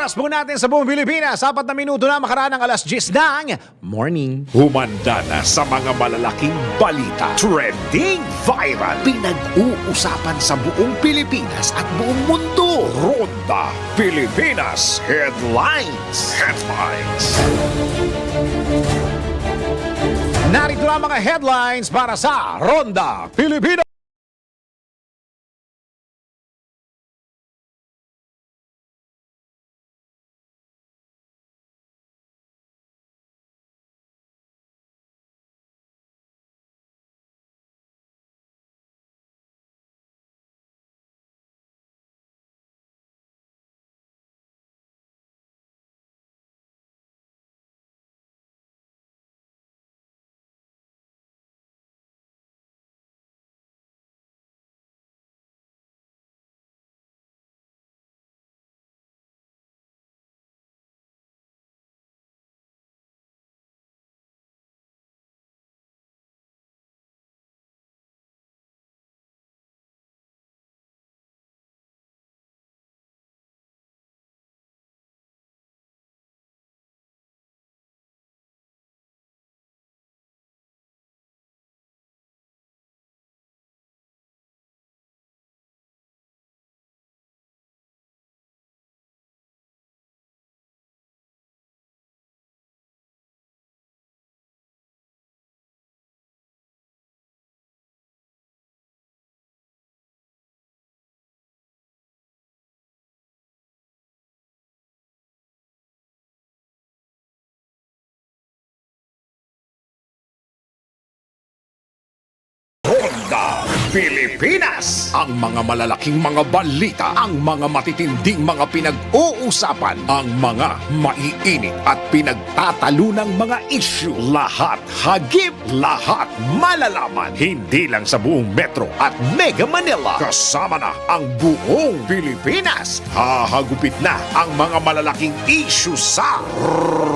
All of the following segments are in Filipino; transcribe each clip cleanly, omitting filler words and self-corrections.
oras po natin sa buong Pilipinas. 4 na minuto na makaraan ng alas 10 ng morning. Humanda na sa mga malalaking balita. Trending viral. Pinag-uusapan sa buong Pilipinas at buong mundo. Ronda Pilipinas Headlines. Narito na ang mga headlines para sa Ronda Pilipinas. Ronda Pilipinas. Ang mga malalaking mga balita, ang mga matitinding mga pinag-uusapan, ang mga maiinit at pinagtatalunang mga issue. Lahat hagip, lahat malalaman. Hindi lang sa buong Metro at Mega Manila. Kasama na ang buong Pilipinas. Hahagupit na ang mga malalaking issue sa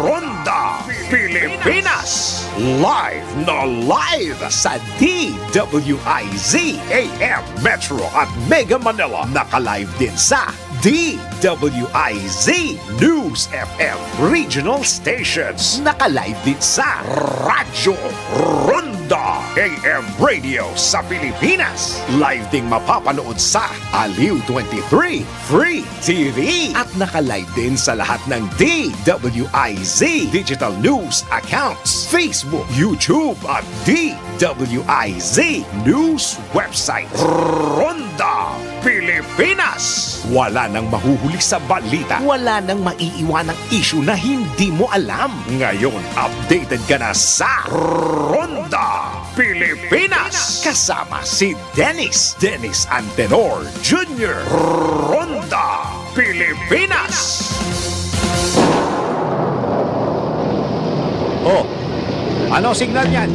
Ronda Pilipinas. Live na live sa DWIZ AM Metro at Mega Manila. Naka-live din sa DWIZ News FM Regional Stations. Naka-live din sa Radyo Ronda AM Radio sa Pilipinas. Live ding mapapanood sa Aliw 23 Free TV. At naka-live din sa lahat ng DWIZ Digital News accounts, Facebook, YouTube at DWIZ News website. Ronda Pilipinas. Wala nang mahuhuli sa balita. Wala nang maiiwanang issue na hindi mo alam. Ngayon, updated ka na sa Ronda Pilipinas. Kasama si Dennis Antenor Jr. Ronda Pilipinas. Oh, ano signal yan?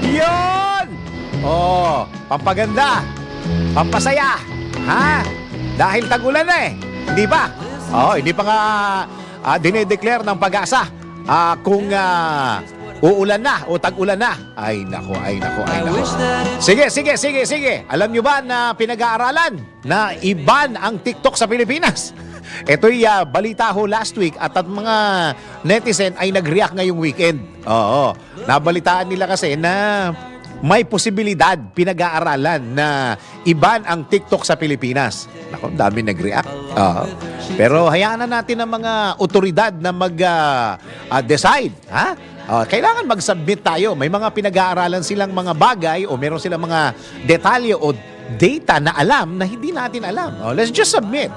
Yun! Oh, pampaganda, pampasaya, ha? Dahil tag-ulan na eh, hindi ba? Oh, hindi pa nga dinedeclare ng Pag-asa kung uulan na o tag-ulan na. Ay nako. Sige. Alam nyo ba na pinag-aaralan na iban ang TikTok sa Pilipinas? Ito'y balita ho last week at ang mga netizen ay nag-react ngayong weekend. Oo, nabalitaan nila kasi na may posibilidad, pinag-aaralan na iban ang TikTok sa Pilipinas. Naku, dami nag-react. Pero hayaan na natin ang mga otoridad na mag-decide. Kailangan mag-submit tayo. May mga pinag-aaralan silang mga bagay o meron silang mga detalye o data na alam na hindi natin alam. Let's just submit.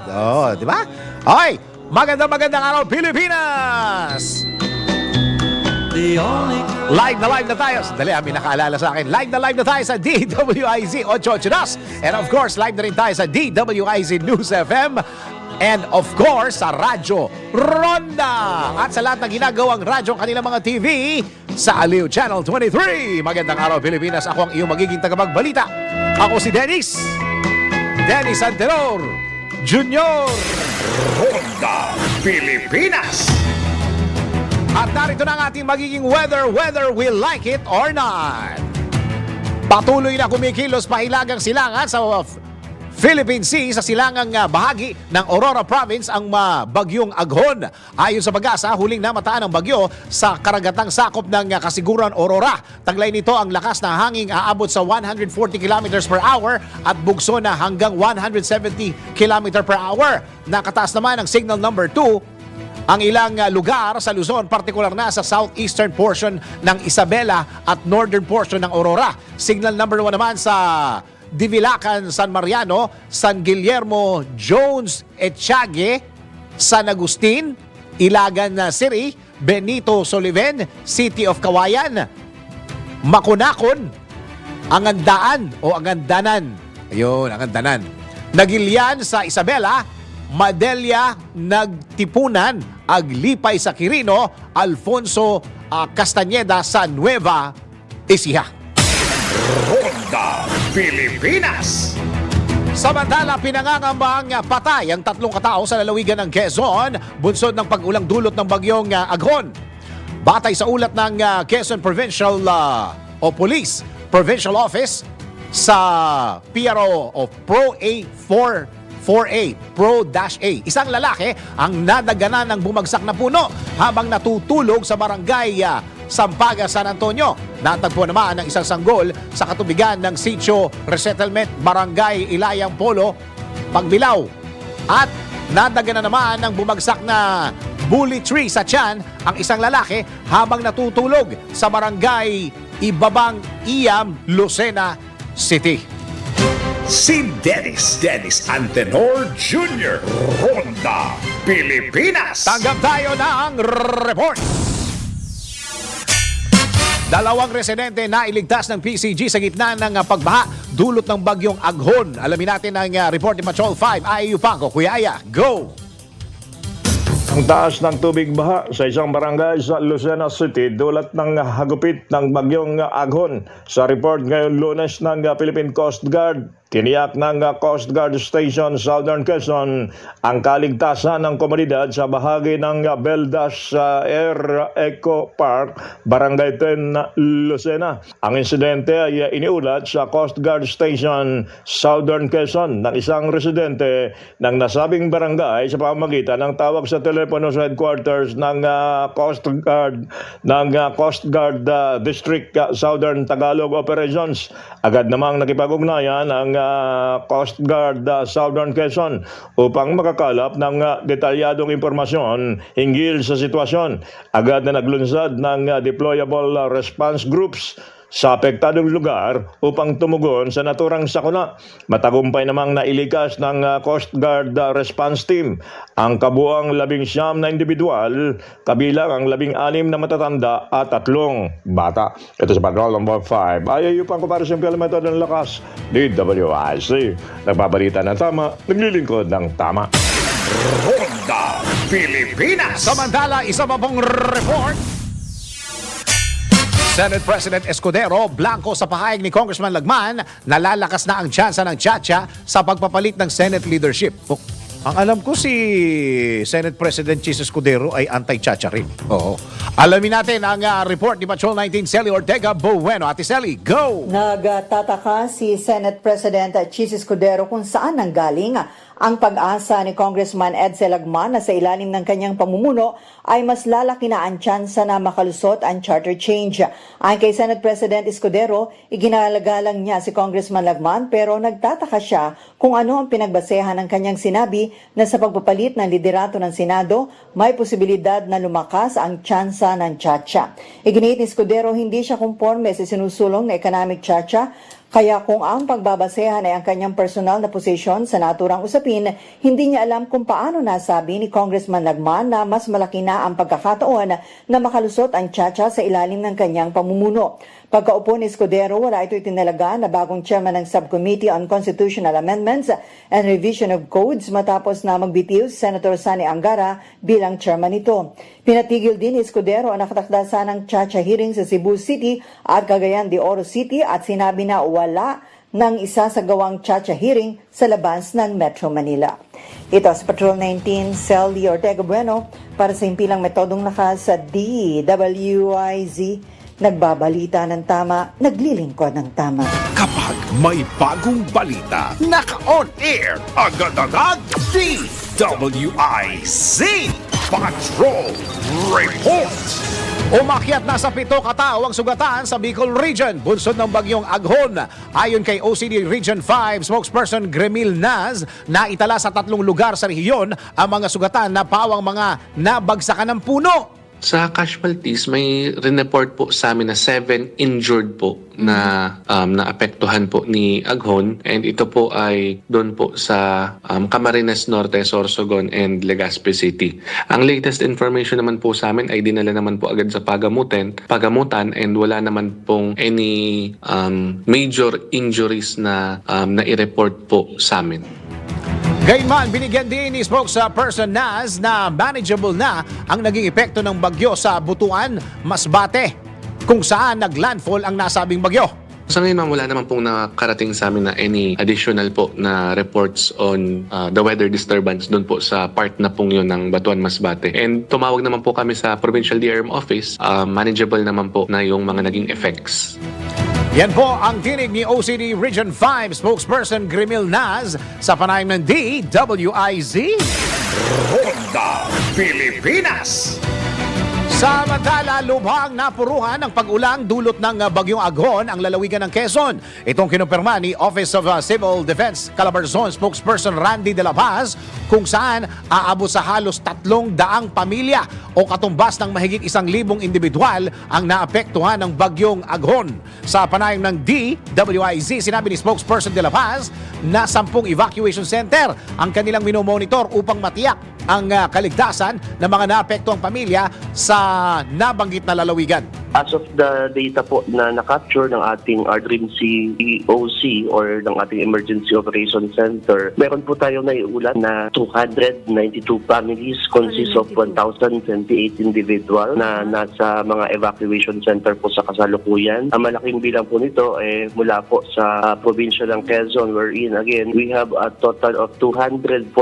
Di ba? Okay, magandang araw, Pilipinas! Live na tayo. Dali, may nakaalala sa akin. Live na tayo sa DWIZ 882. And of course, live na rin tayo sa DWIZ News FM. And of course, sa Radyo Ronda. At sa lahat ng ginagawang radyo kanilang mga TV sa Aliw Channel 23. Magandang araw, Pilipinas. Ako ang iyong magiging tagapagbalita. Ako si Dennis Antenor Jr. Ronda Pilipinas. At narito na ang ating magiging weather, whether we like it or not. Patuloy na kumikilos pahilagang silangan sa Philippine Sea sa silangang bahagi ng Aurora Province ang bagyong Aghon. Ayon sa pag-asa, huling namataan ang bagyo sa karagatang sakop ng kasiguran Aurora. Taglay nito ang lakas na hangin aabot sa 140 km per hour at bugso na hanggang 170 km per hour. Nakataas naman ang signal number 2 ang ilang lugar sa Luzon, partikular na sa southeastern portion ng Isabela at northern portion ng Aurora. Signal number 1 naman sa Divilacan, San Mariano, San Guillermo, Jones, Etchague, San Agustin, Ilagan City, Benito Soliven, City of Kawayan, Makunakon, Angandaan o Angandanan. Ayun, Angandanan. Nagilian sa Isabela, Madelia, Nagtipunan, Aglipay sa Quirino, Alfonso Castañeda sa Nueva Ecija. Ronda Pilipinas. Samantala, pinangangambang patay ang 3 katao sa lalawigan ng Quezon, bunsod ng pag-ulang dulot ng bagyong Aghon. Batay sa ulat ng Quezon Provincial o Police Provincial Office sa PRO o Pro A4A, Pro-A. Isang lalaki ang nadaganan ng bumagsak na puno habang natutulog sa barangay Sampaga, San Antonio. Natagpo naman ng isang sanggol sa katubigan ng Sitio Resettlement, Barangay Ilayang Polo, Pagbilao. At nadaganan naman ng bumagsak na bully tree sa tiyan ang isang lalaki habang natutulog sa Barangay Ibabang Iyam, Lucena City. Si Dennis Antenor Jr. Ronda Pilipinas. Tanggap tayo ng report. 2 residente na iligtas ng PCG sa gitna ng pagbaha dulot ng bagyong Aghon. Alamin natin ang report ni Patrol 5, IAU Paco. Kuya Aya, go! Ang taas ng tubig baha sa isang barangay sa Lucena City dulot ng hagupit ng bagyong Aghon. Sa report ngayon Lunes ng Philippine Coast Guard, tiniyak ng Coast Guard Station Southern Quezon ang kaligtasan ng komunidad sa bahagi ng Beldas Air Eco Park, Barangay 10, Lucena. Ang insidente ay iniulat sa Coast Guard Station Southern Quezon ng isang residente ng nasabing barangay sa pamamagitan ng tawag sa telepono sa headquarters ng Coast Guard District Southern Tagalog Operations. Agad namang nakipag-ugnayan ang Coast Guard Southern Quezon upang makakalap ng detalyadong impormasyon hinggil sa sitwasyon. Agad na naglunsad ng deployable response groups sa apektadong lugar upang tumugon sa naturang sakuna. Matagumpay namang nailikas ng Coast Guard Response Team ang kabuang 19 na individual, kabilang ang 16 na matatanda at 3 bata. Ito sa Patrol Number 5. IAU pang Comparison Kilometer ng Lakas, DWIC. Nagbabalita ng tama, naglilingkod ng tama. Ronda Pilipinas. Samantala, isa pa pong report. Senate President Escudero blanco sa pahayag ni Congressman Lagman na lalakas na ang tsansa ng Chacha sa pagpapalit ng Senate leadership. Ang alam ko si Senate President Chis Escudero ay anti-Chacha rin. Oo. Alamin natin ang report ni Patrol 19 Celi Ortega Bueno. Ate Celi, go! Nagtataka si Senate President Chis Escudero kung saan nanggaling ang pag-asa ni Congressman Edsel Lagman na sa ilalim ng kanyang pamumuno ay mas lalaki na ang tsansa na makalusot ang charter change. Ayon kay Senate President Escudero, iginalagalang niya si Congressman Lagman pero nagtataka siya kung ano ang pinagbasehan ng kanyang sinabi na sa pagpapalit ng liderato ng Senado, may posibilidad na lumakas ang tsansa ng Chacha. Iginiit ni Escudero hindi siya konforme sa sinusulong na economic Chacha. Kaya kung ang pagbabasehan ay ang kanyang personal na posisyon sa naturang usapin, hindi niya alam kung paano nasabi ni Congressman Lagman na mas malaki na ang pagkakataon na makalusot ang Chacha sa ilalim ng kanyang pamumuno. Pagkaupo ni Escudero, wala ito itinalaga na bagong chairman ng Subcommittee on Constitutional Amendments and Revision of Codes matapos na magbitiw si Senator Sani Angara bilang chairman nito. Pinatigil din ni Escudero ang nakatakdasan ng Chacha hearing sa Cebu City at Cagayan de Oro City at sinabi na wala ng isa sa gawang Chacha hearing sa labas ng Metro Manila. Ito sa Patrol 19, Celi Ortega Bueno para sa Himpilang Metodong Lakas sa DWIZ. Nagbabalita ng tama, naglilingkod ng tama. Kapag may bagong balita, naka-on air, agad-agad, DWIZ Patrol Report. Umakyat na sa 7 katao ang sugatan sa Bicol Region, bunsod ng bagyong Aghon. Ayon kay OCD Region 5 spokesperson Gremil Naz, naitala sa 3 lugar sa rehiyon ang mga sugatan na pawang mga nabagsakan ng puno. Sa casualties, may report po sa amin na 7 injured po na naapektuhan po ni Aghon, and ito po ay doon po sa Camarines Norte, Sorsogon and Legazpi City. Ang latest information naman po sa amin ay dinala naman po agad sa pagamutan, and wala naman pong any major injuries na nai-report po sa amin. Gayunman, binigyan din ni spokesperson Naz na manageable na ang naging epekto ng bagyo sa Butuan, Masbate, kung saan naglandfall ang nasabing bagyo. Sa ngayon, ma'am, wala naman pong nakarating sa amin na any additional po na reports on the weather disturbance doon po sa part na pong yun ng Batuan, Masbate. And tumawag naman po kami sa Provincial DRM Office. Manageable naman po na yung mga naging effects. Yan po ang tinig ni OCD Region 5 spokesperson Gremil Naz sa panayam ng DWIZ. Ronda Pilipinas. Samantala, lubhang napuruhan ng pag-ulang dulot ng bagyong Aghon ang lalawigan ng Quezon. Itong kinumpirma ni Office of Civil Defense Calabarzon spokesperson Randy De La Paz, kung saan aabot sa halos 300 pamilya o katumbas ng mahigit 1,000 individual ang naapektuhan ng bagyong Aghon. Sa panayam ng DWIZ, sinabi ni spokesperson De La Paz na 10 evacuation center ang kanilang minomonitor upang matiyak ang kaligtasan ng mga naapektuhang pamilya sa nabanggit na lalawigan. As of the data po na na-capture ng ating RDRIMC EOC or ng ating Emergency Operations Center, meron po tayong naiulat na 292 families consist of 1,028 individual na nasa mga evacuation center po sa kasalukuyan. Ang malaking bilang po nito mula po sa probinsya ng Quezon, wherein again, we have a total of 244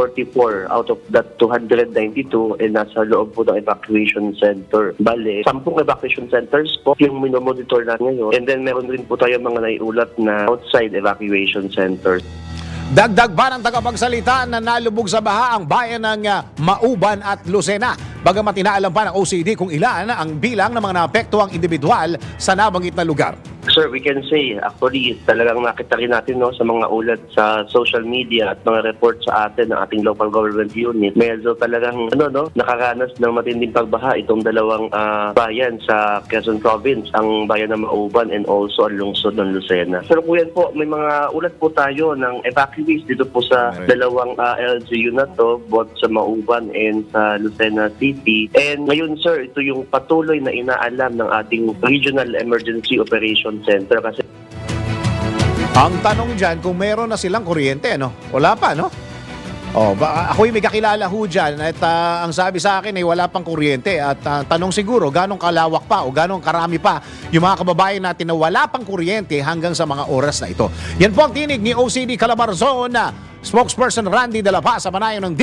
out of that 292 nasa loob po ng evacuation center. Bale, 10 evacuation centers po yung minomonitor na ngayon. And then meron rin po tayo mga naiulat na outside evacuation centers. Dagdag pa ng tagapagsalita na nalubog sa baha ang bayan ng Mauban at Lucena. Bagamat inaalam pa ng OCD kung ilan ang bilang ng mga naapektuhang individual sa nabanggit na lugar. Sir, we can say, actually, talagang nakita rin natin sa mga ulat sa social media at mga report sa atin ng ating local government unit. Medyo talagang nakaranas ng matinding pagbaha itong dalawang bayan sa Quezon Province, ang bayan ng Mauban and also ang lungsod ng Lucena. Pero kuyan po, may mga ulat po tayo ng evacuees dito po sa dalawang LGU na to, both sa Mauban and sa Lucena City. And ngayon, sir, ito yung patuloy na inaalam ng ating Regional Emergency Operations Center kasi Ang tanong dyan, kung meron na silang kuryente, Wala pa, no? Ako'y may kakilala ho dyan at ang sabi sa akin ay wala pang kuryente at tanong siguro, ganong kalawak pa o ganong karami pa yung mga kababayan natin na wala pang kuryente hanggang sa mga oras na ito. Yan po ang tinig ni OCD Calabarzon, spokesperson Randy De La Paz sa panayam ng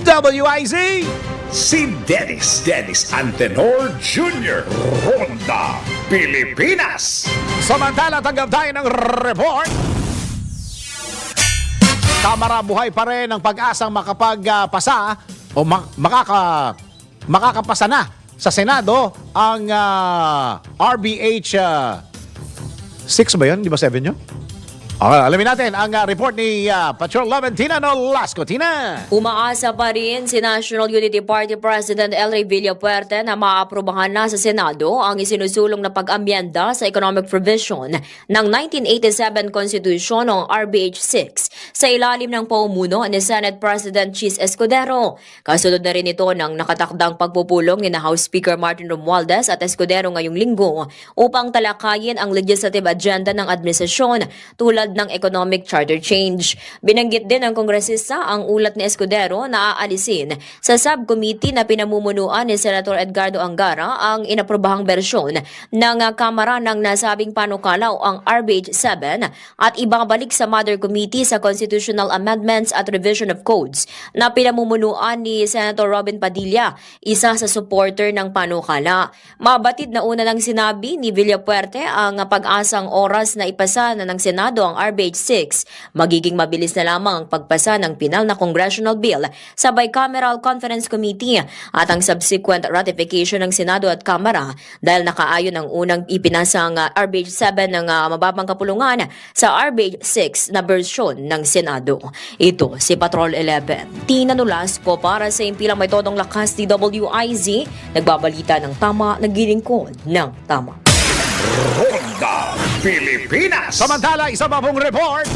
DWIZ. Si Dennis Antenor Jr. Ronda Pilipinas. Samantala, tanggap tayo ng report. Kamara, buhay pa rin ang pag-asang makapagpasa o makakapasa na sa Senado ang RBH 6 ba yun? Di ba 7 yun? Alamin natin ang report ni Patrol Loven Tina Nolasco. Tina! Umaasa pa rin si National Unity Party President El Rey Villapuerte na maaprubahan na sa Senado ang isinusulong na pag-amyenda sa economic provision ng 1987 Constitution o RBH 6 sa ilalim ng paumuno ni Senate President Chis Escudero. Kasunod na rin ito ng nakatakdang pagpupulong ni House Speaker Martin Romualdez at Escudero ngayong linggo upang talakayin ang legislative agenda ng administrasyon tulad tulad ng economic charter change. Binanggit din ng kongresista ang ulat ni Escudero na aalisin sa subcommittee na pinamumunuan ni Senator Edgardo Angara ang inaprobahang bersyon ng Kamara ng nasabing panukala o ang RBH 7 at ibabalik sa Mother Committee sa Constitutional Amendments at Revision of Codes na pinamumunuan ni Senator Robin Padilla, isa sa supporter ng panukala. Mabatid na una nang sinabi ni Villapuerte ang pag-asang oras na ipasa na ng Senado ang RBH 6, magiging mabilis na lamang ang pagpasa ng pinal na congressional bill sa Bicameral Conference Committee at ang subsequent ratification ng Senado at Kamara dahil nakaayon ang unang ipinasang RBH 7 ng mababang kapulungan sa RBH 6 na bersyon ng Senado. Ito si Patrol 11. Tina Nolasco para sa impilang may todong lakas DWIZ, nagbabalita ng tama, naglilingkod ng tama. Ronda Pilipinas. Samantala, isa pa pong report.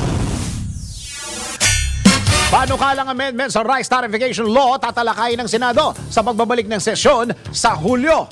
Panukalang amendment sa Rice Tarification Law tatalakayin ng Senado sa pagbabalik ng sesyon sa Hulyo.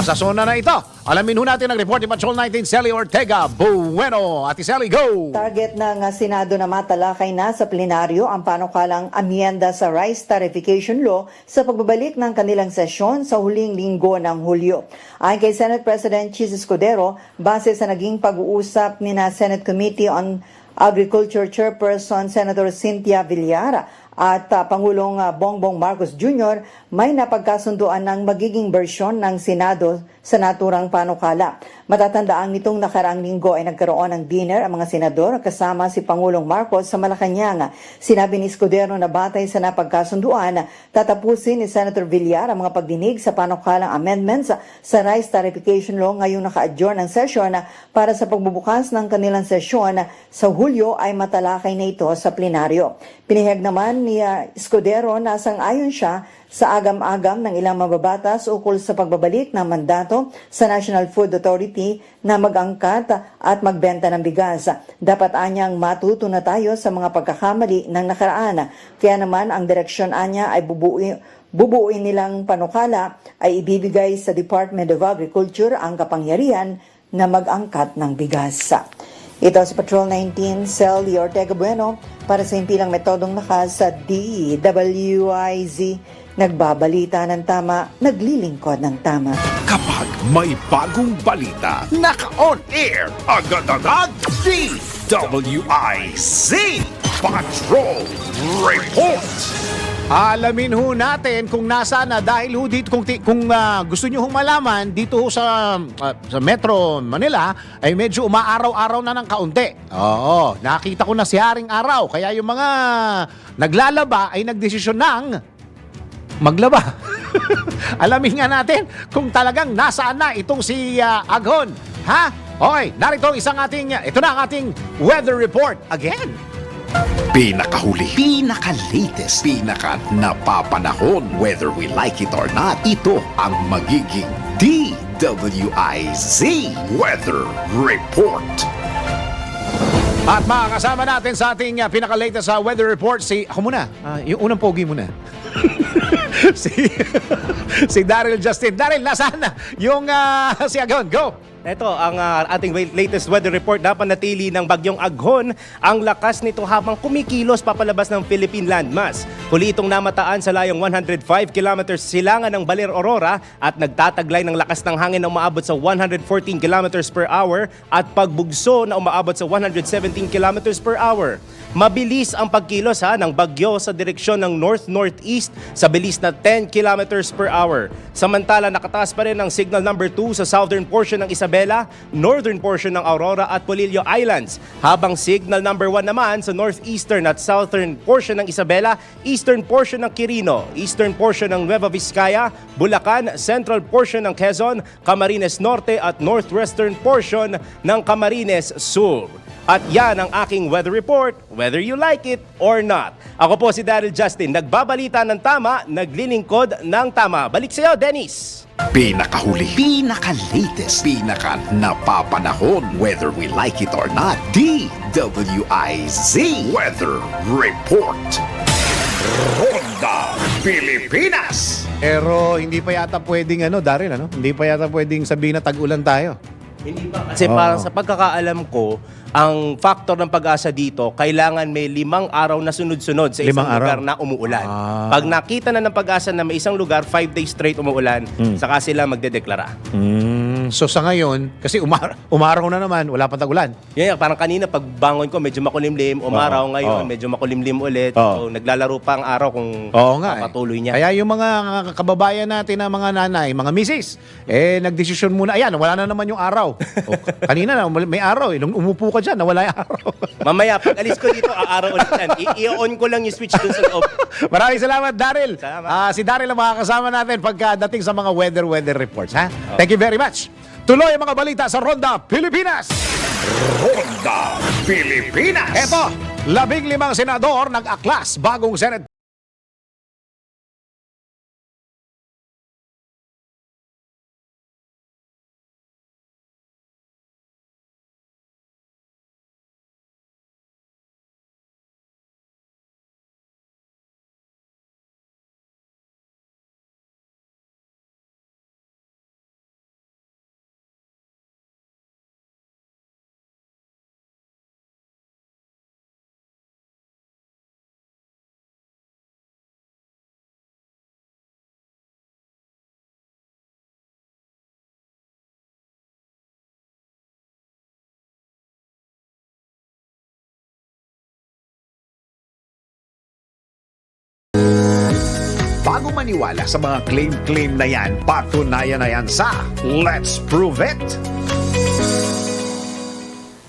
Sa zona na ito, alamin ho natin ang report ni Patrol 19 Sally Ortega. Bueno, Ate Sally, go! Target ng Senado na matalakay na sa plenaryo ang panukalang amyenda sa Rice Tarification Law sa pagbabalik ng kanilang sesyon sa huling linggo ng Hulyo. Ayon kay Senate President Chis Escudero, base sa naging pag-uusap ni na Senate Committee on Agriculture Chairperson Senator Cynthia Villar at Pangulong Bongbong Marcos Jr., may napagkasunduan ng magiging bersyon ng Senado sa naturang panukala. Matatandaan nitong nakaraang linggo ay nagkaroon ng dinner ang mga senador kasama si Pangulong Marcos sa Malacanang. Sinabi ni Escudero na batay sa napagkasunduan, tatapusin ni Senator Villar ang mga pagdinig sa panukalang amendments sa Rice Tarification Law ngayong naka-adjourn ang sesyon para sa pagbubukas ng kanilang sesyon sa Hulyo ay matalakay na ito sa plenaryo. Pinihag naman ni Escudero na sang-ayon siya sa agam-agam ng ilang mababatas ukol sa pagbabalik ng mandato sa National Food Authority na mag-angkat at magbenta ng bigas. Dapat anyang matuto na tayo sa mga pagkakamali ng nakaraan. Kaya naman ang direksyon anya ay bubuuin nilang panukala ay ibibigay sa Department of Agriculture ang kapangyarihan na mag-angkat ng bigas. Ito si Patrol 19, Sally Ortega Bueno, para sa impilang metodong lakas sa DWIZ. Nagbabalita ng tama, naglilingkod ng tama. Kapag may bagong balita, naka-on air, agad-agad, DWIZ Patrol Report. Alamin ho natin kung nasaan na dahil ho dito kung gusto niyo hong malaman dito ho sa Metro Manila ay medyo umaaraw-araw na ng kaunti. Oo, nakita ko na si Haring Araw kaya yung mga naglalaba ay nagdesisyon ng maglaba. Alamin nga natin kung talagang nasaan na itong si Aghon. Ha? Okay, narito ito na ang ating weather report again. Pinakahuli, pinaka-latest, pinaka-napapanahon, whether we like it or not, ito ang magiging DWIZ Weather Report. At makakasama natin sa ating pinaka-latest weather report ako muna, yung unang pogi muna. si Daryl Justin. Daryl, nasaan na yung si Aghon? Go! Ito ang ating latest weather report na panatili ng bagyong Aghon. Ang lakas nito habang kumikilos papalabas ng Philippine landmass. Huli itong namataan sa layong 105 kilometers silangan ng Baler Aurora at nagtataglay ng lakas ng hangin na umaabot sa 114 kilometers per hour at pagbugso na umaabot sa 117 kilometers per hour. Mabilis ang pagkilos ng bagyo sa direksyon ng north-northeast sa bilis na 10 kilometers per hour. Samantala, nakataas pa rin ang signal number 2 sa southern portion ng Isabela, northern portion ng Aurora at Polillo Islands. Habang signal number 1 naman sa northeastern at southern portion ng Isabela, eastern portion ng Quirino, eastern portion ng Nueva Vizcaya, Bulacan, central portion ng Quezon, Camarines Norte at northwestern portion ng Camarines Sur. At yan ang aking weather report, whether you like it or not. Ako po si Daryl Justin, nagbabalita ng tama, naglilingkod ng tama. Balik sa'yo, Dennis! Pinakahuli, pinaka-latest, pinaka-napapanahon, whether we like it or not, DWIZ Weather Report. Ronda Pilipinas. Pero hindi pa yata pwedeng Daryl, hindi pa yata pwedeng sabihin na tag-ulan tayo. Hindi pa. Kasi parang sa pagkakaalam ko, ang factor ng pag-asa dito, kailangan may 5 araw na sunod-sunod sa isang 5 araw? lugar na umuulan. Ah. Pag nakita na ng pag-asa na may isang lugar, 5 days straight umuulan, saka sila magdedeklara. So sa ngayon, kasi umaraw na naman, wala pang tag-ulan. Yan, parang kanina pagbangon ko, medyo makulimlim, umaraw ngayon, medyo makulimlim ulit. So, naglalaro pa ang araw kung Oo nga. papatuloy niya. Kaya yung mga kababayan natin na mga nanay, mga misis, nagdesisyon muna, ayan, wala na naman yung araw. Kanina na, may araw. Nung umupo ka dyan, nawala yung araw. Mamaya, pag alis ko dito, aaraw ulit yan. I-on ko lang yung switch dun sa loob. Maraming salamat, Daryl. Salamat. Si Daryl ang makakasama natin pagdating sa mga weather reports. Ha? Thank you very much. Tuloy ang mga balita sa Ronda Pilipinas. Ronda Pilipinas. Eto, 15 senador nag-aklas bagong Senate Bago maniwala sa mga claim-claim na yan, patunayan na yan sa Let's Prove It!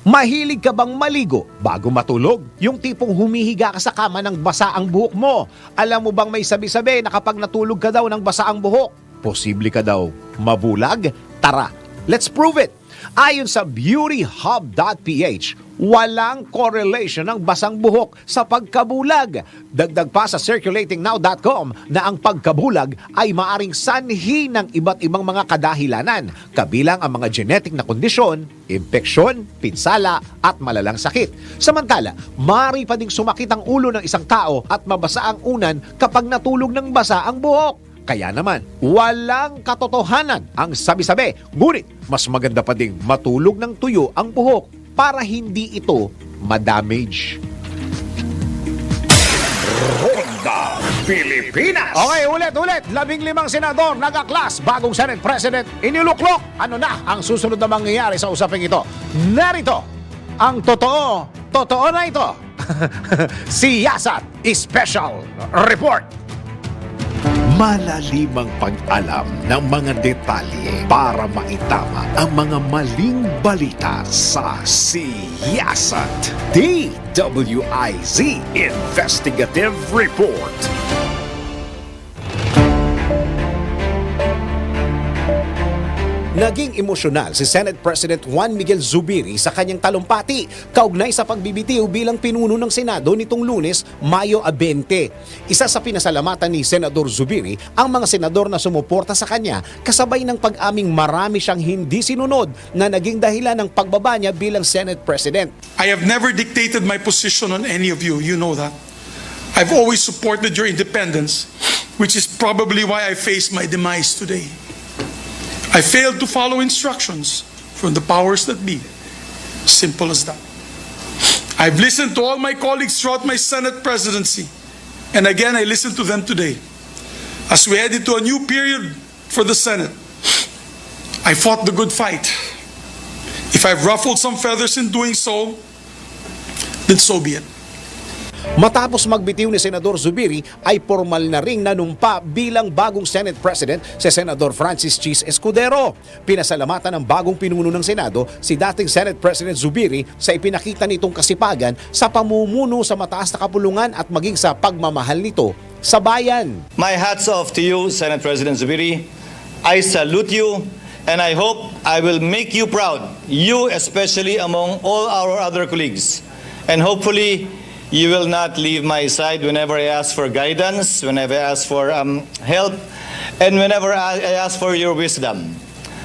Mahilig ka bang maligo bago matulog? Yung tipong humihiga ka sa kama ng basa ang buhok mo. Alam mo bang may sabi-sabi na kapag natulog ka daw ng basa ang buhok, posible ka daw mabulag? Tara, let's prove it! Ayon sa beautyhub.ph, walang correlation ng basang buhok sa pagkabulag. Dagdag pa sa circulatingnow.com na ang pagkabulag ay maaring sanhi ng iba't ibang mga kadahilanan, kabilang ang mga genetic na kondisyon, impeksyon, pinsala at malalang sakit. Samantala, maaari pa ding sumakit ang ulo ng isang tao at mabasa ang unan kapag natulog ng basa ang buhok. Kaya naman, walang katotohanan ang sabi-sabi. Ngunit, mas maganda pa ding matulog ng tuyo ang buhok para hindi ito madamage. Ronda Pilipinas. Okay, ulit. 15 senador nag-aklas bagong Senate President iniluklok. Ano na ang susunod na mangyayari sa usaping ito? Narito ang totoo na ito. Si Yasat Special Report. Malalimang pag-alam ng mga detalye para maitama ang mga maling balita sa Siyasat. DWIZ Investigative Report. Naging emosyonal si Senate President Juan Miguel Zubiri sa kanyang talumpati kaugnay sa pagbibitiw bilang pinuno ng Senado nitong Lunes, Mayo 20. Isa sa pinasalamatan ni Senador Zubiri ang mga senador na sumuporta sa kanya kasabay ng pag-aming marami siyang hindi sinunod na naging dahilan ng pagbaba niya bilang Senate President. I have never dictated my position on any of you. You know that. I've always supported your independence, which is probably why I face my demise today. I failed to follow instructions from the powers that be. Simple as that. I've listened to all my colleagues throughout my Senate presidency. And again, I listened to them today. As we head into a new period for the Senate, I fought the good fight. If I've ruffled some feathers in doing so, then so be it. Matapos magbitiw ni Senador Zubiri ay formal na ring nanumpa bilang bagong Senate President si Senador Francis Chis Escudero. Pinasalamatan ng bagong pinuno ng Senado si dating Senate President Zubiri sa ipinakita nitong kasipagan sa pamumuno sa mataas na kapulungan at maging sa pagmamahal nito sa bayan. My hats off to you, Senate President Zubiri. I salute you and I hope I will make you proud, you especially among all our other colleagues. And hopefully, you will not leave my side whenever I ask for guidance, whenever I ask for help, and whenever I ask for your wisdom.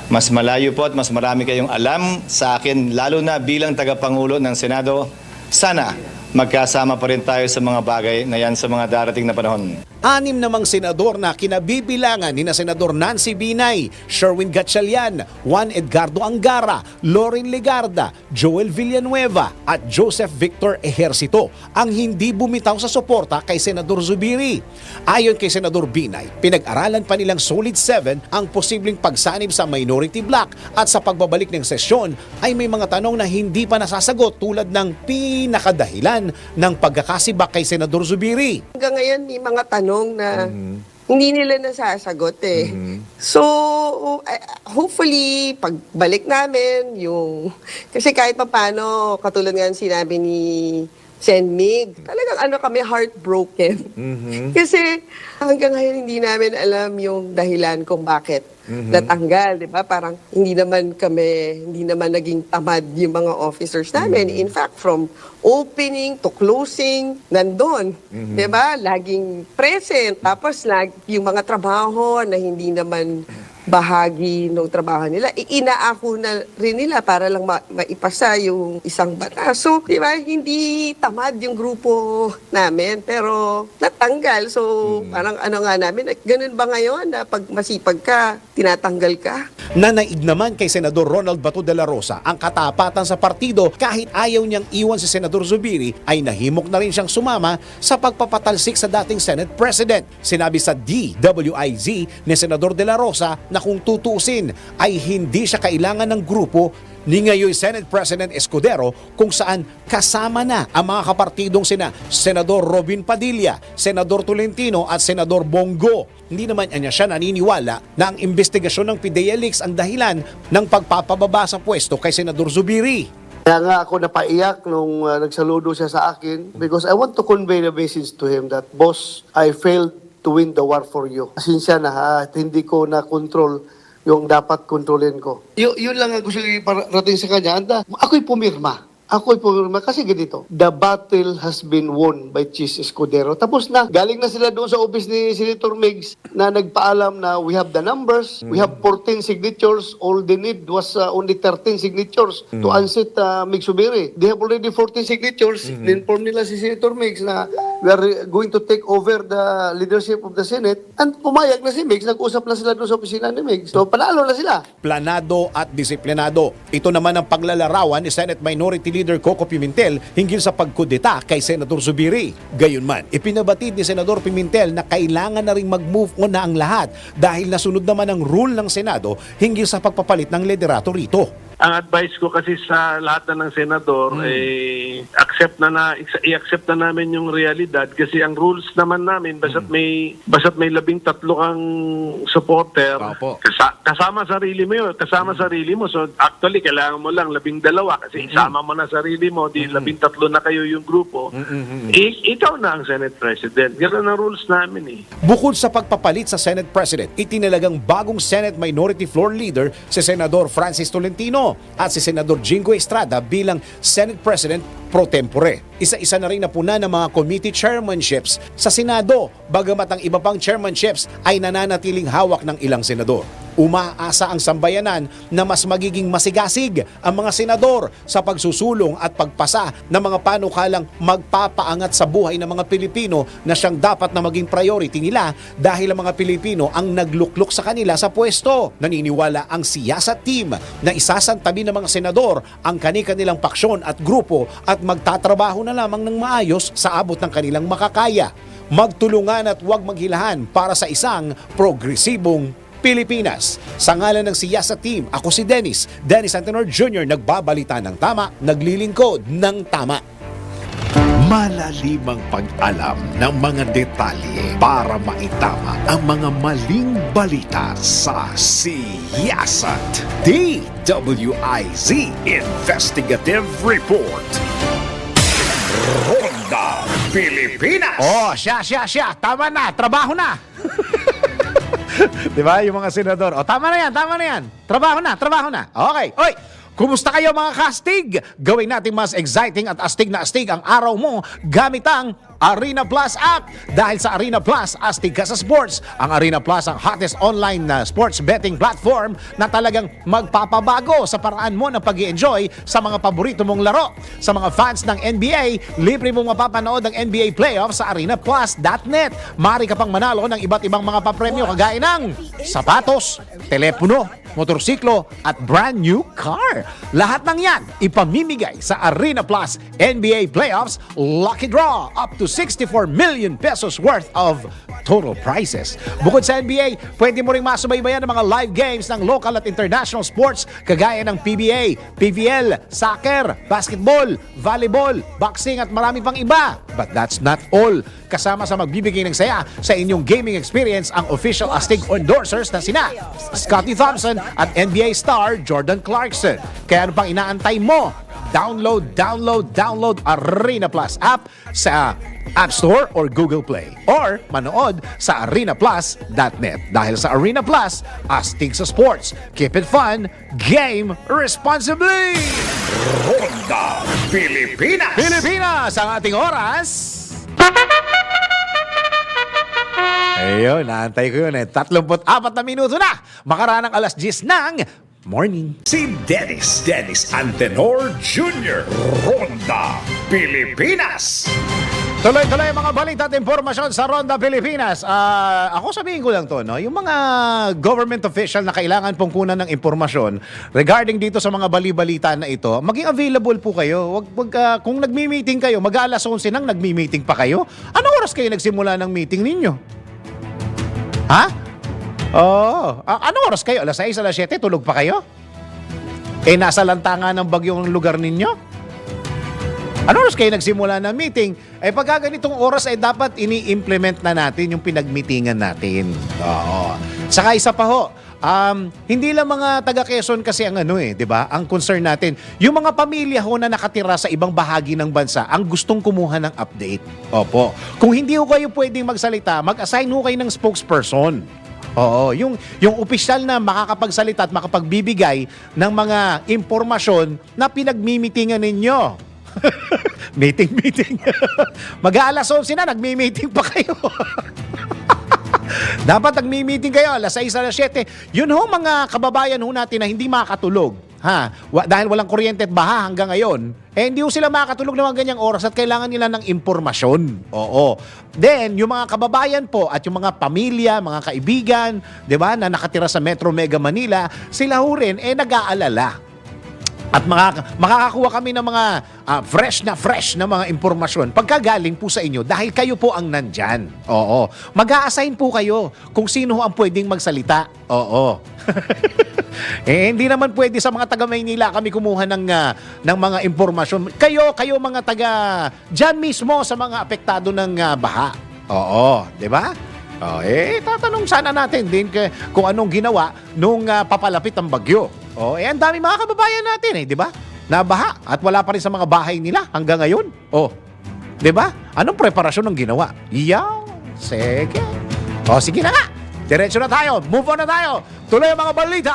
Mas malayo po at mas marami kayong alam sa akin, lalo na bilang tagapangulo ng Senado. Sana magkasama pa rin tayo sa mga bagay na yan sa mga darating na panahon. 6 namang senador na kinabibilangan ni na Senador Nancy Binay, Sherwin Gatchalian, Juan Edgardo Angara, Loren Legarda, Joel Villanueva at Joseph Victor Ejercito ang hindi bumitaw sa suporta kay Senador Zubiri. Ayon kay Senador Binay, pinag-aralan pa nilang Solid 7 ang posibleng pagsanib sa minority bloc at sa pagbabalik ng sesyon ay may mga tanong na hindi pa nasasagot tulad ng pinakadahilan ng pagkakasibak kay Senador Zubiri. Hanggang ngayon may mga tanong na hindi nila nasasagot eh. So, hopefully, pagbalik namin, kasi kahit pa paano, katulad nga ng sinabi ni Sen Mig, talagang kami heartbroken. Kasi hanggang ngayon hindi namin alam yung dahilan kung bakit natanggal, di ba? Parang hindi naman naging tamad yung mga officers namin. In fact, from opening to closing, nandun. Di ba? Laging present. Tapos yung mga trabaho na hindi naman bahagi ng trabaho nila, inaako na rin nila para lang maipasa yung isang batas. So, di ba, hindi tamad yung grupo namin, pero natanggal. So, parang nga namin, ganun ba ngayon na pag masipag ka, tinatanggal ka? Nanaig naman kay Senador Ronald Bato de la Rosa ang katapatan sa partido kahit ayaw niyang iwan si Senador Zubiri ay nahimok na rin siyang sumama sa pagpapatalsik sa dating Senate President. Sinabi sa DWIZ ni Senador de la Rosa na kung tutuusin ay hindi siya kailangan ng grupo ni ngayon Senate President Escudero kung saan kasama na ang mga kapartidong sina Senador Robin Padilla, Senador Tolentino at Senador Bongo. Hindi naman niya siya naniniwala na ang investigasyon ng PIDEA Leaks ang dahilan ng pagpapababa sa pwesto kay Senador Zubiri. Kaya nga ako napaiyak nung nagsaludo siya sa akin because I want to convey the message to him that, boss, I failed to win the war for you. Pasensya na ha, at hindi ko na-control yung dapat kontrolin ko. Yun lang ang gusto parating sa kanya. Ako'y pumirma. Kasi ganito, the battle has been won by Chis Escudero. Tapos na, galing na sila doon sa office ni Senator Migs na nagpaalam na we have the numbers, we have 14 signatures, all they need was only 13 signatures to unseat Migs Zubiri. They have already 14 signatures, inform nila si Senator Migs na we are going to take over the leadership of the Senate, and pumayag na si Migs, nag-usap na sila doon sa opisina ni Migs. So, panalo na sila. Planado at disiplinado. Ito naman ang paglalarawan ni Senate Minority Leader Coco Pimentel hinggil sa pagkudeta kay Senador Zubiri. Gayunman, ipinabatid ni Senador Pimentel na kailangan na ring mag-move on na ang lahat dahil nasunod naman ang rule ng Senado hinggil sa pagpapalit ng liderato rito. Ang advice ko kasi sa lahat na ng senador i-accept na namin yung realidad kasi ang rules naman namin basta't may 13 kang supporter, kasama sarili mo, so actually kailangan mo lang 12 kasi isama mo na sarili mo, di 13 na kayo yung grupo. Ikaw na ang Senate President. Ganun ang rules namin eh. Bukod sa pagpapalit sa Senate President, itinalagang bagong Senate Minority Floor Leader si Senador Francis Tolentino at si Senador Jingo Estrada bilang Senate President pro tempore. Isa-isa na rin napuna ng mga committee chairmanships sa Senado, bagamat ang iba pang chairmanships ay nananatiling hawak ng ilang senador. Umaasa ang sambayanan na mas magiging masigasig ang mga senador sa pagsusulong at pagpasa ng mga panukalang magpapaangat sa buhay ng mga Pilipino na siyang dapat na maging priority nila dahil ang mga Pilipino ang nagluklok sa kanila sa pwesto. Naniniwala ang siyasat team na isasantabi ng mga senador ang kani-kanilang paksyon at grupo at magtatrabaho na lamang ng maayos sa abot ng kanilang makakaya. Magtulungan at huwag maghilahan para sa isang progresibong Pilipinas. Sa ngalan ng Siyasa Team, ako si Dennis Antenor Jr. nagbabalita ng tama, naglilingkod ng tama. Malalimang pag-alam ng mga detalye para maitama ang mga maling balita sa Siyasat. DWIZ Investigative Report. Ronda Pilipinas. Oh, siya. Tama na, trabaho na. Di ba, yung mga senador? O, tama na yan. Trabaho na. Okay. Oy, Kumusta kayo mga kastig? Gawin natin mas exciting at astig na astig ang araw mo gamit ang Arena Plus app. Dahil sa Arena Plus, astig ka sa sports. Ang Arena Plus ang hottest online na sports betting platform na talagang magpapabago sa paraan mo ng pag-i-enjoy sa mga paborito mong laro. Sa mga fans ng NBA, libre mong mapapanood ang NBA playoffs sa arenaplus.net. Mari ka pang manalo ng iba't ibang mga papremyo kagaya ng sapatos, telepono, motorsiklo at brand new car. Lahat ng yan ipamimigay sa Arena Plus NBA Playoffs Lucky Draw up to 64 million pesos worth of total prizes. Bukod sa NBA, pwede mo ring masubaybayan ng mga live games ng local at international sports kagaya ng PBA, PVL, soccer, basketball, volleyball, boxing at marami pang iba. But that's not all. Kasama sa magbibigay ng saya sa inyong gaming experience ang official astig endorsers na sina Scottie Thompson at NBA star Jordan Clarkson. Kaya ano pang inaantay mo? Download Arena Plus app sa App Store or Google Play or manood sa arenaplus.net. Dahil sa Arena Plus, astig sa sports. Keep it fun, game responsibly! Ronda Pilipinas! Pilipinas ang ating oras. Ayun, naantay ko yun 34 na minuto na. Makaraan ng alas 10 ng morning. Si Dennis Antenor Jr. Ronda Pilipinas! Tuloy-tuloy ang mga balita at impormasyon sa Ronda Pilipinas. Ako sabihin ko lang to, no? Yung mga government official na kailangan pong kunan ng impormasyon regarding dito sa mga bali-balita na ito, maging available po kayo. Kung nagmi-meeting kayo, mag-alas 11 nang nagmi-meeting pa kayo. Anong oras kayo nagsimula ng meeting ninyo? Ha? Oo. Anong oras kayo? Alas 6, alas 7, tulog pa kayo? Nasa lantangan ng bagyong lugar ninyo? Ano oras kayo nagsimula ng meeting? Pagka ganitong oras ay dapat ini-implement na natin yung pinag-meetingan natin. Oo. Saka isa pa ho, hindi lang mga taga Quezon kasi ang di ba? Ang concern natin, yung mga pamilya ho na nakatira sa ibang bahagi ng bansa ang gustong kumuha ng update. Opo. Kung hindi ho kayo pwedeng magsalita, mag-assign ho kayo ng spokesperson. Oo, yung opisyal na makakapagsalita at makapagbibigay ng mga impormasyon na pinagmimitingan ninyo. Meeting. Mag-aalas 11 na, nagmi-meeting pa kayo. Dapat nagmi-meeting kayo, alas 6, alas 7. Yun ho, mga kababayan ho natin na hindi makatulog. Dahil walang kuryente at baha hanggang ngayon, hindi ho sila makatulog ng mga ganyang oras at kailangan nila ng impormasyon. Oo. Then, yung mga kababayan po at yung mga pamilya, mga kaibigan, di ba, na nakatira sa Metro Mega Manila, sila ho rin, nag-aalala. At makakakuha kami ng mga fresh na mga impormasyon pagkagaling po sa inyo dahil kayo po ang nandyan. Oo. Mag-a-assign po kayo kung sino ang pwedeng magsalita. Oo. Hindi naman pwede sa mga taga Maynila kami kumuha ng mga impormasyon. Kayo mga taga dyan mismo sa mga apektado ng baha. Oo. Diba? Tatanong sana natin din kung anong ginawa nung papalapit ang bagyo. Ang dami mga kababayan natin di ba? Nabaha at wala pa rin sa mga bahay nila hanggang ngayon. Di ba? Anong preparasyon ng ginawa? Sige. Sige na nga. Diretso na tayo. Move on na tayo. Tuloy ang mga balita.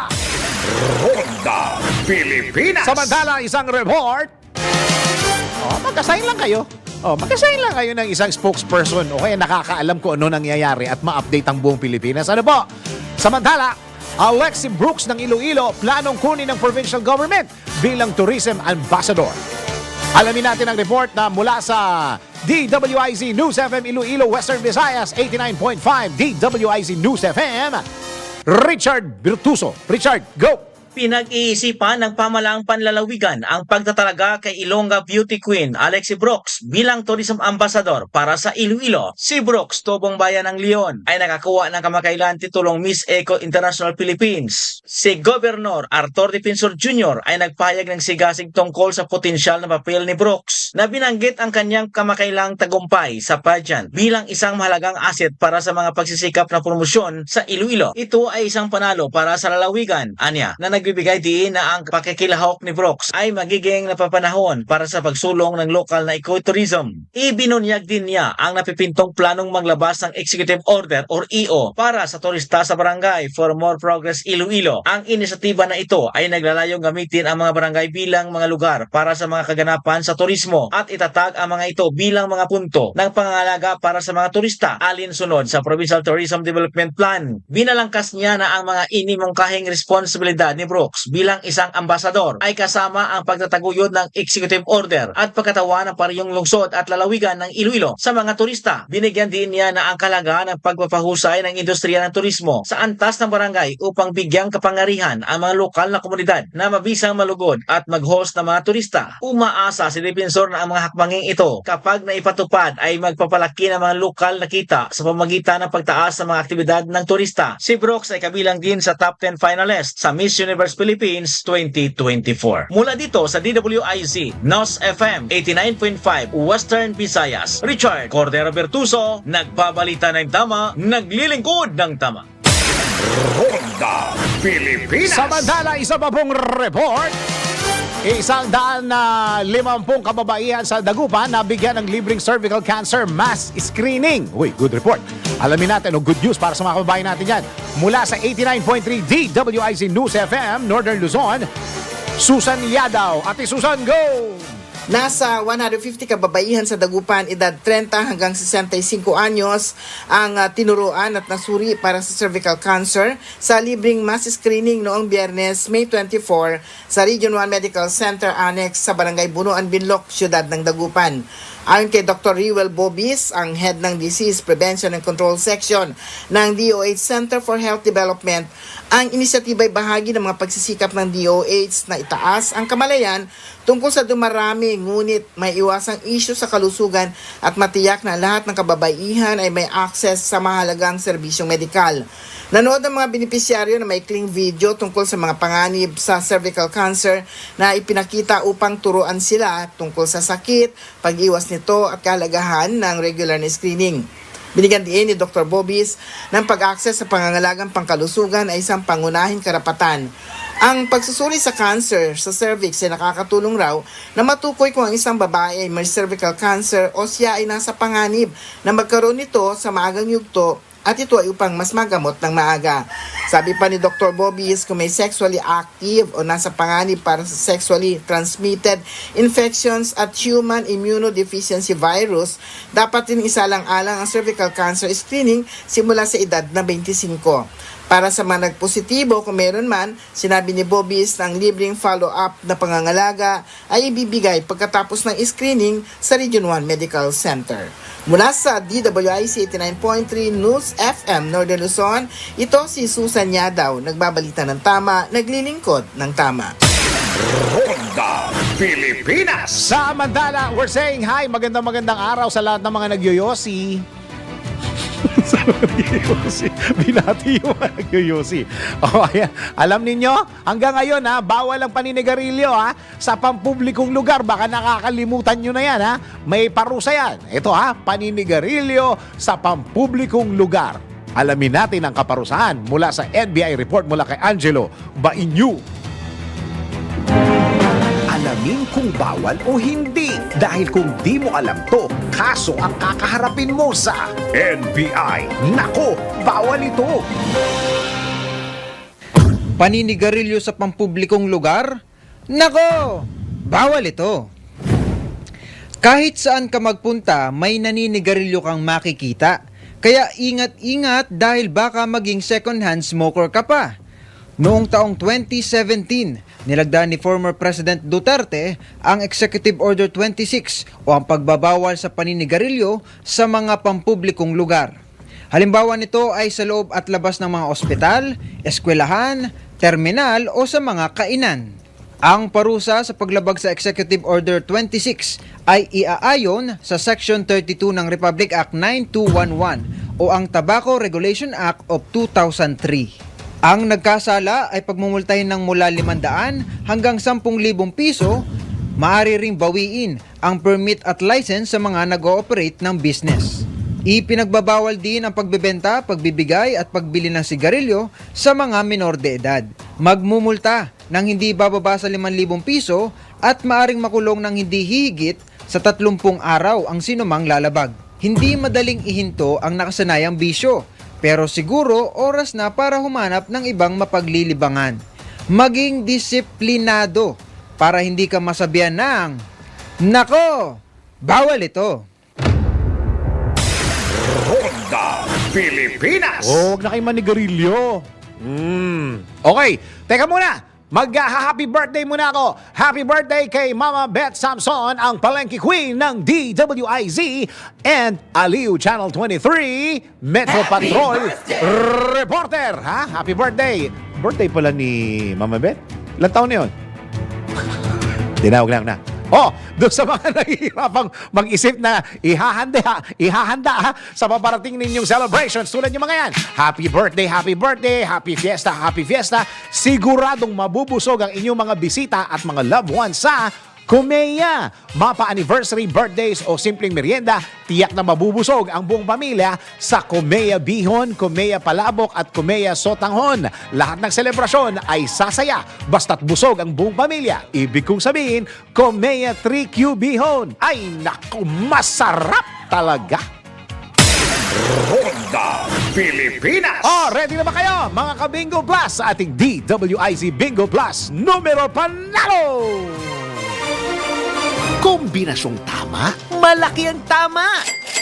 Ronda Pilipinas! Samantala, isang report. Mag-assign lang kayo. Mag-assign lang kayo ng isang spokesperson o kaya nakakaalam kung ano nangyayari at ma-update ang buong Pilipinas. Ano po? Samantala, Alexi Brooks ng Iloilo planong kunin ng provincial government bilang tourism ambassador. Alamin natin ang report na mula sa DWIZ News FM Iloilo, Western Visayas, 89.5 DWIZ News FM. Richard Virtuso. Richard, go! Pinag-iisipan ng pamalaang panlalawigan ang pagtatalaga kay Ilongga Beauty Queen Alexi Brooks bilang Tourism Ambassador para sa Iloilo. Si Brooks, tubong bayan ng Leon, ay nakakuha ng kamakailan titulong Miss Eco International Philippines. Si Governor Arthur Defensor Jr. ay nagpahayag ng sigasig tungkol sa potensyal na papel ni Brooks na binanggit ang kanyang kamakailang tagumpay sa pageant bilang isang mahalagang asset para sa mga pagsisikap na promosyon sa Iloilo. Ito ay isang panalo para sa lalawigan, anya, na nagbibigay diin na ang pakikilahok ni Brooks ay magiging napapanahon para sa pagsulong ng lokal na ecotourism. Ibinunyag din niya ang napipintong planong maglabas ng Executive Order or EO para sa turista sa barangay for More Progress Iloilo. Ang inisyatiba na ito ay naglalayong gamitin ang mga barangay bilang mga lugar para sa mga kaganapan sa turismo at itatag ang mga ito bilang mga punto ng pangangalaga para sa mga turista alinsunod sa Provincial Tourism Development Plan. Binalangkas niya na ang mga inimungkahing responsibilidad ni Brooks bilang isang ambasador ay kasama ang pagtataguyod ng Executive Order at pagkatawan ng parehong lungsod at lalawigan ng Iloilo sa mga turista. Binigyan din niya na ang kalagaan ng pagpapahusay ng industriya ng turismo sa antas ng barangay upang bigyang kapangyarihan ang mga lokal na komunidad na mabisang malugod at mag-host ng mga turista. Umaasa si Defensor na ang mga hakbanging ito kapag naipatupad ay magpapalaki ng mga lokal na kita sa pamagitan ng pagtaas ng mga aktibidad ng turista. Si Brooks ay kabilang din sa top 10 finalist sa Miss Universe Philippines 2024. Mula dito sa DWIZ, NOS FM 89.5 Western Visayas, Richard Cordero Bertuso, nagbabalita ng tama, naglilingkod ng tama. Ronda Pilipinas. Samantala, isa pa pong report. 150 kababaihan sa Dagupan nabigyan ng libreng cervical cancer mass screening. Uy, good report. Alamin natin o good news para sa mga kababayan natin yan. Mula sa 89.3 DWIZ News FM, Northern Luzon, Susan Yadaw. Ate Susan, go! Nasa 150 kababaihan sa Dagupan, edad 30 hanggang 65 anyos ang tinuruan at nasuri para sa cervical cancer sa libreng mass screening noong Biyernes, May 24 sa Region 1 Medical Center Annex sa Barangay Bunuan, Binloc, Siyudad ng Dagupan. Ayon kay Dr. Riwel Bobis, ang head ng Disease Prevention and Control Section ng DOH Center for Health Development, ang inisyatiba ay bahagi ng mga pagsisikap ng DOH na itaas ang kamalayan tungkol sa dumarami ngunit may iwasang issue sa kalusugan at matiyak na lahat ng kababaihan ay may access sa mahalagang serbisyong medikal. Nanood ang mga benepisyaryo na may maikling video tungkol sa mga panganib sa cervical cancer na ipinakita upang turuan sila tungkol sa sakit, pag-iwas nito at kahalagahan ng regular na screening. Binigyan din ni Dr. Bobis ng pag-access sa pangangalagang pangkalusugan ay isang pangunahing karapatan. Ang pagsusuri sa cancer sa cervix ay nakakatulong raw na matukoy kung ang isang babae ay may cervical cancer o siya ay nasa panganib na magkaroon nito sa maagang yugto at ito ay upang mas magamot ng maaga. Sabi pa ni Dr. Bobis, kung may sexually active o nasa panganib para sa sexually transmitted infections at human immunodeficiency virus, dapat din isalang-alang ang cervical cancer screening simula sa edad na 25. Para sa mga nagpositibo, kung meron man, sinabi ni Bobis na ang libreng follow-up na pangangalaga ay ibibigay pagkatapos ng screening sa Region 1 Medical Center. Mula sa DWIC 89.3 News FM Northern Luzon, ito si Susan Yadaw, nagbabalita ng tama, naglilingkod ng tama. Ronda Pilipinas. Samantala, we're saying hi, magandang araw sa lahat ng mga nagyoyosi. Binati yung mga nagyoyosi. Ayan. Alam ninyo, hanggang ngayon bawal ang paninigarilyo sa pampublikong lugar. Baka nakakalimutan nyo na yan May parusa yan. Ito paninigarilyo sa pampublikong lugar. Alamin natin ang kaparusahan mula sa NBI report mula kay Angelo Bainyu. Alamin kung bawal o hindi. Dahil kung di mo alam to, kaso ang kakaharapin mo sa NBI. Nako, bawal ito. Paninigarilyo sa pampublikong lugar? Nako, bawal ito. Kahit saan ka magpunta, may naninigarilyo kang makikita. Kaya ingat-ingat dahil baka maging second-hand smoker ka pa. Noong taong 2017, nilagdaan ni former President Duterte ang Executive Order 26 o ang pagbabawal sa paninigarilyo sa mga pampublikong lugar. Halimbawa nito ay sa loob at labas ng mga ospital, eskwelahan, terminal o sa mga kainan. Ang parusa sa paglabag sa Executive Order 26 ay iaayon sa Section 32 ng Republic Act 9211 o ang Tobacco Regulation Act of 2003. Ang nagkasala ay pagmumultahin ng mula 500 hanggang 10,000 piso, maaari ring bawiin ang permit at license sa mga nag-ooperate ng business. Ipinagbabawal din ang pagbebenta, pagbibigay at pagbili ng sigarilyo sa mga minor de edad. Magmumulta ng hindi bababa sa 5,000 piso at maaring makulong ng hindi hihigit sa 30 araw ang sinumang lalabag. Hindi madaling ihinto ang nakasanayang bisyo, pero siguro oras na para humanap ng ibang mapaglilibangan. Maging disiplinado para hindi ka masabihan ng, "Nako, bawal ito." Ronda Pilipinas. Huwag na kayo manigarilyo. Okay, teka muna. Mag-happy birthday muna ako. Happy birthday kay Mama Beth Samson, ang palengke queen ng DWIZ and Aliw Channel 23 Metro Patrol reporter. Ha? Happy birthday. Birthday pala ni Mama Beth? Ilang taon na yun? Tinawag lang na. Oh, doon sa mga nahihirapang mag-isip na ihahanda ha, sa paparating ninyong celebrations tulad yung mga yan. Happy birthday, happy fiesta. Siguradong mabubusog ang inyong mga bisita at mga loved ones sa Kumeya. Mapa-anniversary, birthdays o simpleng merienda, tiyak na mabubusog ang buong pamilya sa Kumeya Bihon, Kumeya Palabok at Kumeya Sotanghon. Lahat ng selebrasyon ay sasaya basta't busog ang buong pamilya. Ibig kong sabihin, Kumeya 3Q Bihon. Ay naku, masarap talaga! Ronda Pilipinas. Oh, ready na ba kayo mga ka-Bingo Plus sa ating DWIZ Bingo Plus numero panalo? Kombinasyong tama, malaki ang tama.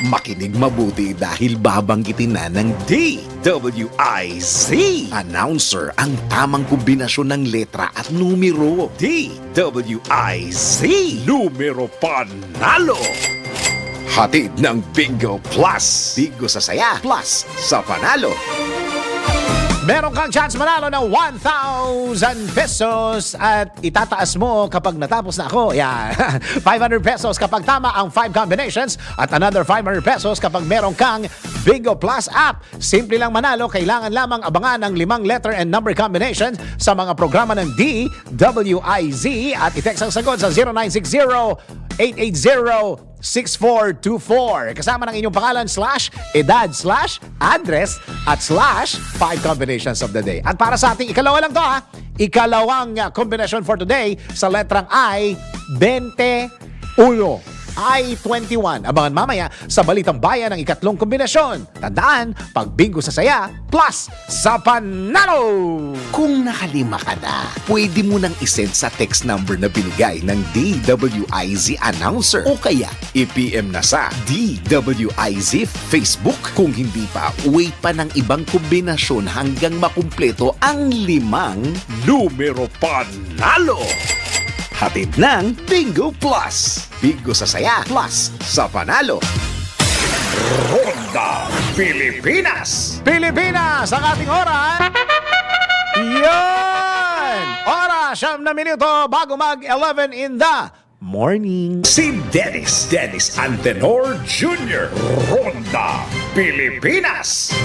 Makinig mabuti dahil babanggitin na ng DWIZ. Announcer ang tamang kombinasyon ng letra at numero. DWIZ. Numero panalo. Hatid ng Bingo Plus. Bingo sa saya, plus sa panalo. Meron kang chance manalo ng 1,000 pesos at itataas mo kapag natapos na ako. Yan. 500 pesos kapag tama ang 5 combinations at another 500 pesos kapag meron kang Bingo Plus app. Simple lang manalo, kailangan lamang abangan ang 5 letter and number combinations sa mga programa ng DWIZ at i-text ang sagot sa 0960-880-6424. Kasama ng inyong pangalan, /edad, /address at /5 combinations of the day. At para sa ating ikalawa lang to ha, ikalawang combination for today sa letrang I, 21. I-21. Abangan mamaya sa Balitang Bayan ng ikatlong kombinasyon. Tandaan, pag bingo sa saya, plus sa panalo! Kung nakalima ka na, pwede mo nang isend sa text number na binigay ng DWIZ announcer o kaya i-PM na sa DWIZ Facebook. Kung hindi pa, wait pa ng ibang kombinasyon hanggang makumpleto ang 5 numero panalo. Hatid ng Bingo Plus. Bingo sa saya, plus sa panalo. Ronda Pilipinas. Pilipinas, ang ating oras. Yan! Oras, 9 na minuto bago mag-11 in the morning. Si Dennis Antenor Jr. Ronda Pilipinas.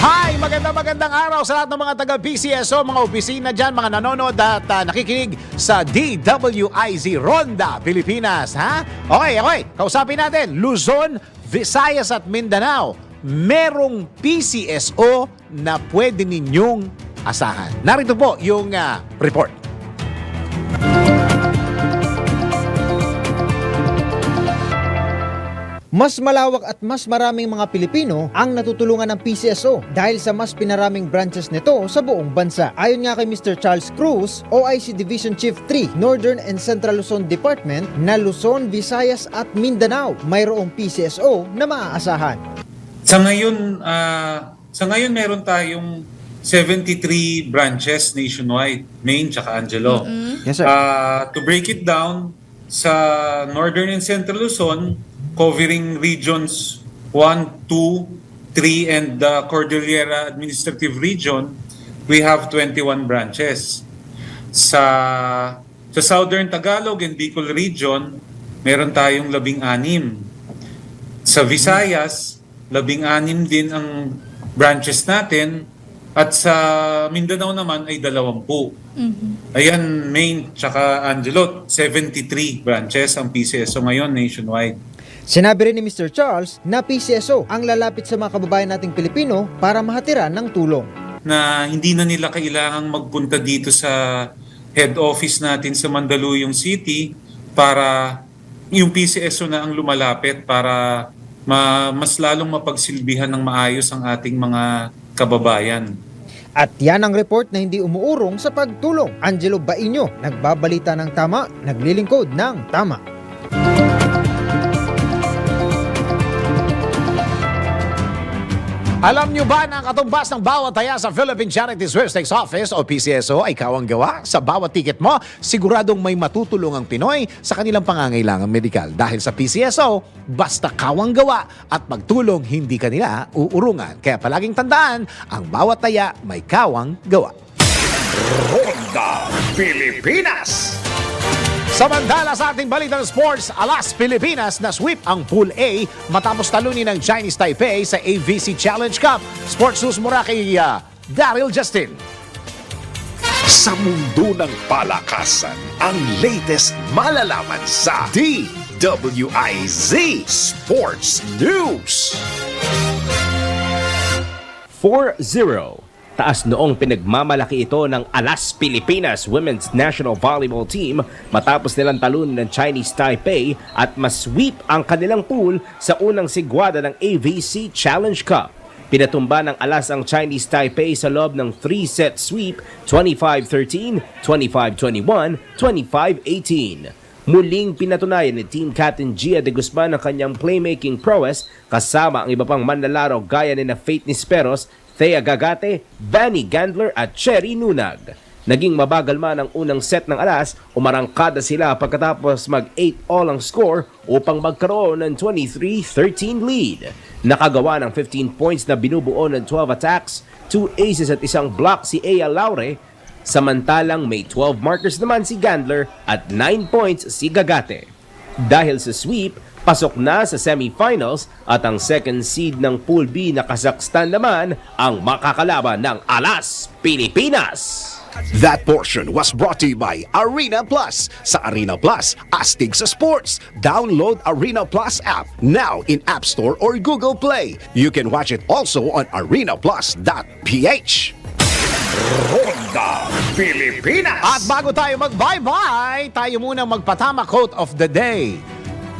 Hi! Magandang araw sa lahat ng mga taga-PCSO, mga opisina dyan, mga nanonood at nakikinig sa DWIZ Ronda Pilipinas. Ha? Okay. Kausapin natin, Luzon, Visayas at Mindanao. Merong PCSO na pwede ninyong asahan. Narito po yung report. Mas malawak at mas maraming mga Pilipino ang natutulungan ng PCSO dahil sa mas pinaraming branches nito sa buong bansa. Ayon nga kay Mr. Charles Cruz, OIC Division Chief 3, Northern and Central Luzon Department, na Luzon, Visayas at Mindanao mayroong PCSO na maaasahan. Sa ngayon meron tayong 73 branches nationwide, Maine tsaka Angelo. Yes, sir. To break it down, sa Northern and Central Luzon, covering regions 1, 2, 3, and the Cordillera Administrative Region, we have 21 branches. Sa Southern Tagalog and Bicol Region, meron tayong 16. Sa Visayas, 16 din ang branches natin. At sa Mindanao naman ay 20. Ayan, Maine tsaka Angelo, 73 branches ang PCSO ngayon nationwide. Sinabi rin ni Mr. Charles na PCSO ang lalapit sa mga kababayan nating Pilipino para mahatiran ng tulong. Na hindi na nila kailangang magpunta dito sa head office natin sa Mandaluyong City para yung PCSO na ang lumalapit para mas lalong mapagsilbihan ng maayos ang ating mga kababayan. At yan ang report na hindi umuurong sa pagtulong. Angelo Bainyo, nagbabalita ng tama, naglilingkod ng tama. Alam nyo ba na ang katumbas ng bawat taya sa Philippine Charity Sweepstakes Office o PCSO ay kawang gawa? Sa bawat ticket mo, siguradong may matutulong ang Pinoy sa kanilang pangangailangang medikal. Dahil sa PCSO, basta kawang gawa at magtulong, hindi kanila uurungan. Kaya palaging tandaan, ang bawat taya may kawang gawa. Ronda Pilipinas. Samantala sa ating balitang sports, Alas Pilipinas na sweep ang Pool A matapos talunin ng Chinese Taipei sa AVC Challenge Cup. Sports News mula kay Daryl Justin. Sa mundo ng palakasan, ang latest malalaman sa DWIZ Sports News. 4-0. Taas noong pinagmamalaki ito ng Alas Pilipinas Women's National Volleyball Team matapos nilang talunin ng Chinese Taipei at masweep ang kanilang pool sa unang sigwada ng AVC Challenge Cup. Pinatumba ng Alas ang Chinese Taipei sa loob ng 3-set sweep 25-13, 25-21, 25-18. Muling pinatunayan ni Team Captain Gia de Guzman ang kanyang playmaking prowess kasama ang iba pang manlalaro gaya ni Faith Nisperos, Thea Gagate, Vanny Gandler at Cherry Nunag. Naging mabagal man ang unang set ng Alas, umarangkada sila pagkatapos mag-8-all ang score upang magkaroon ng 23-13 lead. Nakagawa ng 15 points na binubuo ng 12 attacks, 2 aces at isang block si Ea Laure, samantalang may 12 markers naman si Gandler at 9 points si Gagate. Dahil sa sweep, pasok na sa semifinals at ang second seed ng Pool B na Kazakhstan naman ang makakalaban ng Alas Pilipinas. That portion was brought to you by Arena Plus. Sa Arena Plus, astig sa sports. Download Arena Plus app now in App Store or Google Play. You can watch it also on arenaplus.ph. Ronda Pilipinas. At bago tayo mag-bye-bye, tayo muna magpatama quote of the day.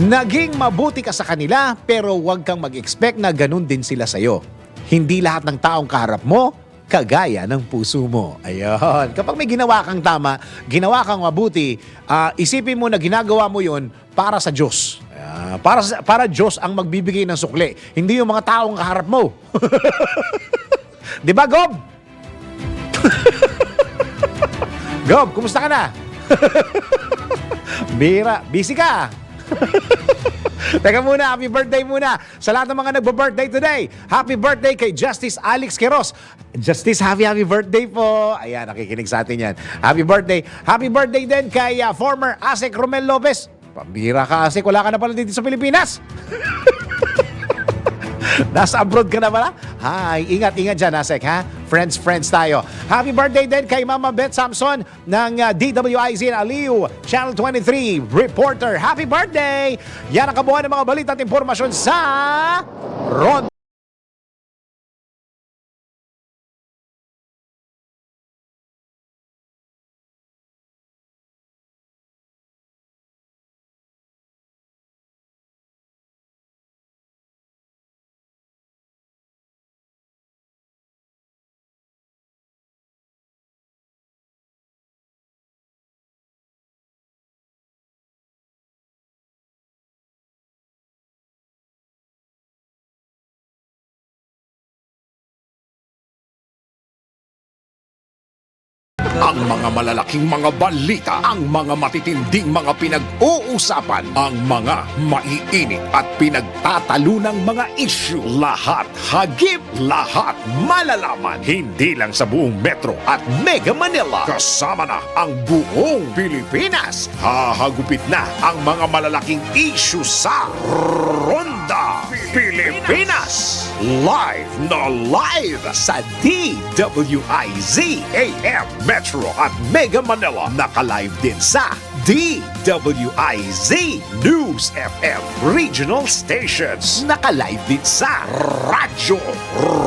Naging mabuti ka sa kanila pero huwag kang mag-expect na ganun din sila sa'yo. Hindi lahat ng taong kaharap mo, kagaya ng puso mo. Ayun. Kapag may ginawa kang tama, ginawa kang mabuti, isipin mo na ginagawa mo yun para sa Diyos. Para Diyos ang magbibigay ng sukli. Hindi yung mga taong kaharap mo. Di ba, Gob? Gob, kumusta ka na? Bira, busy ka. Teka muna, happy birthday muna sa lahat ng mga nagbo-birthday today. Happy birthday kay Justice Alex Queros. Justice, happy birthday po. Ayan, nakikinig sa atin yan. Happy birthday. Happy birthday din kay former ASEC Romel Lopez. Pambira ka, ASEC. Wala ka na pala dito sa Pilipinas. Nasa abroad ka na pala? Hi, ingat-ingat dyan, ASEC, ha? Friends tayo. Happy birthday din kay Mama Beth Samson ng DWIZ Aliu, Channel 23 reporter. Happy birthday! Yan ang kabuuan ng mga balita at impormasyon sa Ron. Ang mga malalaking mga balita, ang mga matitinding mga pinag-uusapan, ang mga maiinit at pinagtatalunang mga issue. Lahat hagip, lahat malalaman. Hindi lang sa buong Metro at Mega Manila. Kasama na ang buong Pilipinas. Hahagupit na ang mga malalaking issue sa Ronda Pilipinas. Live na live sa DWIZ AM Metro at Mega Manila. Naka-live din sa DWIZ News FM Regional Stations. Naka-live din sa Radyo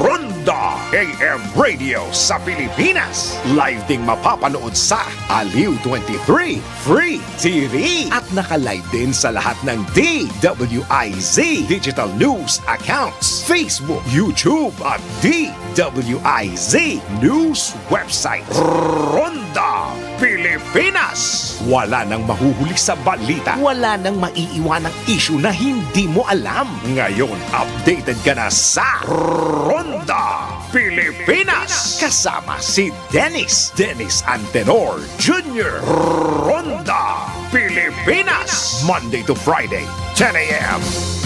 Ronda. AM radio sa Pilipinas. Live ding mapapanood sa Aliw 23 Free TV at naka-live din sa lahat ng DWIZ digital news accounts, Facebook, YouTube at DWIZ news website. Ronda Pilipinas. Wala nang mahuhuli sa balita. Wala nang maiiwanang issue na hindi mo alam. Ngayon, updated ka na sa Ronda Pilipinas. Kasama si Dennis Antenor Jr. Ronda Pilipinas. Monday to Friday, 10 a.m.